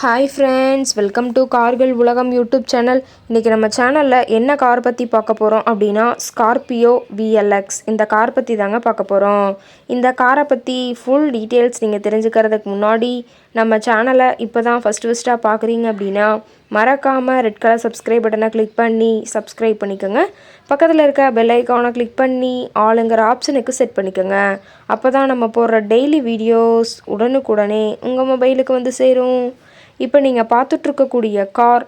Hi friends, welcome to கார்கள் உலகம் YouTube channel. இன்றைக்கி நம்ம சேனலில் என்ன கார் பற்றி பார்க்க போகிறோம் அப்படின்னா ஸ்கார்பியோ விஎல்எக்ஸ். இந்த கார் பற்றி தாங்க பார்க்க போகிறோம். இந்த காரை பற்றி ஃபுல் டீட்டெயில்ஸ் நீங்கள் தெரிஞ்சுக்கிறதுக்கு முன்னாடி நம்ம சேனலை இப்போ தான் ஃபஸ்ட்டாக பார்க்குறீங்க அப்படின்னா மறக்காமல் ரெட் கலர் சப்ஸ்கிரைப் பட்டனை கிளிக் பண்ணி சப்ஸ்கிரைப் பண்ணிக்கோங்க. பக்கத்தில் இருக்க பெல் ஐக்கானை கிளிக் பண்ணி ஆளுங்கிற ஆப்ஷனுக்கு செட் பண்ணிக்கோங்க. அப்போ தான் நம்ம போடுற டெய்லி வீடியோஸ் உடனுக்குடனே உங்கள் மொபைலுக்கு வந்து சேரும். இப்போ நீங்கள் பார்த்துட்ருக்கக்கூடிய கார்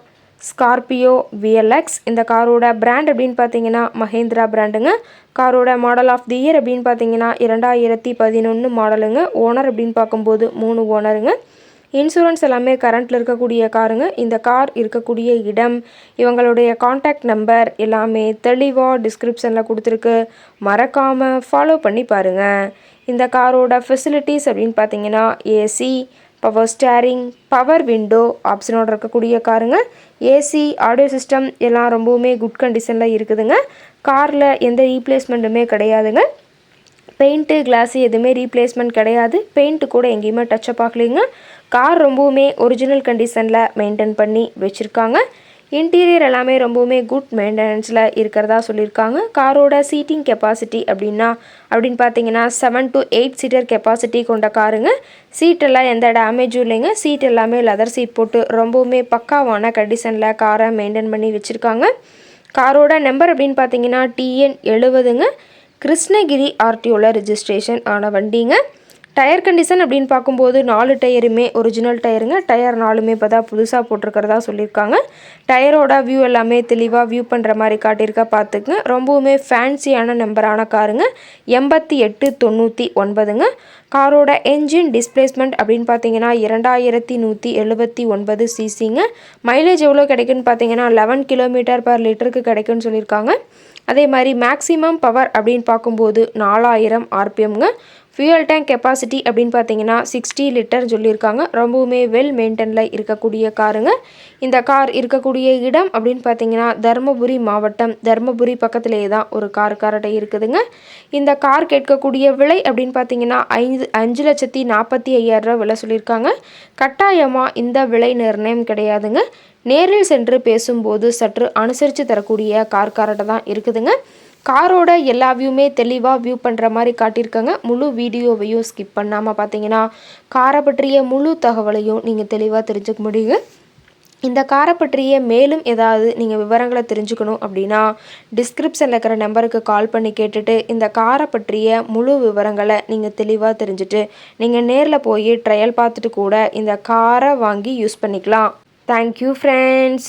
ஸ்கார்பியோ விஎல்எக்ஸ். இந்த காரோட பிராண்ட் அப்படின்னு பார்த்தீங்கன்னா மஹேந்திரா பிராண்டுங்க. காரோட மாடல் ஆஃப் தி இயர் அப்படின்னு பார்த்தீங்கன்னா 2011 மாடலுங்க. ஓனர் அப்படின்னு பார்க்கும்போது 3 ஓனருங்க. இன்சூரன்ஸ் எல்லாமே கரண்ட்டில் இருக்கக்கூடிய காருங்க. இந்த கார் இருக்கக்கூடிய இடம், இவங்களுடைய காண்டாக்ட் நம்பர் எல்லாமே தெளிவாக டிஸ்கிரிப்ஷனில் கொடுத்துருக்கு. மறக்காமல் ஃபாலோ பண்ணி பாருங்கள். இந்த காரோட ஃபெசிலிட்டிஸ் அப்படின்னு பார்த்தீங்கன்னா AC, power steering, power window ஆப்ஷனோடு இருக்கக்கூடிய காருங்க. ஏசி, ஆடியோ சிஸ்டம் எல்லாம் ரொம்பவுமே குட் கண்டிஷனில் இருக்குதுங்க. காரில் எந்த ரீப்ளேஸ்மெண்ட்டுமே கிடையாதுங்க. பெயிண்ட்டு, கிளாஸு எதுவுமே ரீப்ளேஸ்மெண்ட் கிடையாது. பெயிண்ட்டு கூட எங்கேயுமே டச்சப் ஆகலைங்க. கார் ரொம்பவுமே ஒரிஜினல் கண்டிஷனில் மெயின்டைன் பண்ணி வச்சுருக்காங்க. இன்டீரியர் எல்லாமே ரொம்பவுமே குட் மெயின்டெனன்ஸில் இருக்கிறதா சொல்லியிருக்காங்க. காரோட சீட்டிங் கெப்பாசிட்டி அப்படின்னு பார்த்தீங்கன்னா 7 to 8 சீட்டர் கெப்பாசிட்டி கொண்ட காருங்க. சீட்டெல்லாம் எந்த டேமேஜும் இல்லைங்க. சீட் எல்லாமே லெதர் சீட் போட்டு ரொம்பவுமே பக்காவான கண்டிஷனில் காரை மெயின்டைன் பண்ணி வச்சுருக்காங்க. காரோட நம்பர் அப்படின்னு பார்த்தீங்கன்னா TN 70ங்க. கிருஷ்ணகிரி ஆர்டிஓவில் ரெஜிஸ்ட்ரேஷன் ஆன வண்டிங்க. டயர் கண்டிஷன் அப்படின்னு பார்க்கும்போது 4 டயருமே ஒரிஜினல் டயருங்க. டயர் 4மே இப்போ தான் புதுசாக போட்டிருக்கிறதா சொல்லியிருக்காங்க. டயரோட வியூ எல்லாமே தெளிவாக வியூ பண்ணுற மாதிரி காட்டியிருக்கா பார்த்துக்குங்க. ரொம்பவுமே ஃபேன்சியான நம்பரான காருங்க. 8899ங்க. காரோட என்ஜின் டிஸ்பிளேஸ்மெண்ட் அப்படின்னு பார்த்தீங்கன்னா 2179 சிசிங்க. மைலேஜ் எவ்வளோ கிடைக்குன்னு பார்த்தீங்கன்னா 11 km/லிட்டருக்கு கிடைக்குன்னு சொல்லியிருக்காங்க. அதே மாதிரி மேக்ஸிமம் பவர் அப்படின்னு பார்க்கும்போது 4000 RPMங்க. ஃபியூயல் டேங்க் கெப்பாசிட்டி அப்படின்னு பார்த்தீங்கன்னா 60 லிட்டர் சொல்லியிருக்காங்க. ரொம்பவுமே வெல் மெயின்டெனில் இருக்கக்கூடிய காருங்க. இந்த கார் இருக்கக்கூடிய இடம் அப்படின்னு பார்த்தீங்கன்னா தருமபுரி மாவட்டம். தருமபுரி பக்கத்திலேயே தான் ஒரு கார்கிட்ட இருக்குதுங்க. இந்த கார் கேட்கக்கூடிய விலை அப்படின்னு பார்த்தீங்கன்னா 5,45,000 விலை சொல்லியிருக்காங்க. கட்டாயமாக இந்த விலை நிர்ணயம் கிடையாதுங்க. நேரில் சென்று பேசும்போது சற்று அனுசரித்து தரக்கூடிய கார்கிட்ட தான் இருக்குதுங்க. காரோட எல்லா வியூமே தெளிவாக வியூ பண்ணுற மாதிரி காட்டியிருக்காங்க. முழு வீடியோவையும் ஸ்கிப் பண்ணாமல் பார்த்தீங்கன்னா காரை பற்றிய முழு தகவலையும் நீங்கள் தெளிவாக தெரிஞ்சுக்க முடியுங்க. இந்த காரை பற்றிய மேலும் ஏதாவது நீங்கள் விவரங்களை தெரிஞ்சுக்கணும் அப்படின்னா டிஸ்கிரிப்ஷனில் இருக்கிற நம்பருக்கு கால் பண்ணி கேட்டுட்டு இந்த காரை பற்றிய முழு விவரங்களை நீங்கள் தெளிவாக தெரிஞ்சுட்டு நீங்கள் நேரில் போய் ட்ரையல் பார்த்துட்டு கூட இந்த காரை வாங்கி யூஸ் பண்ணிக்கலாம். Thank you friends.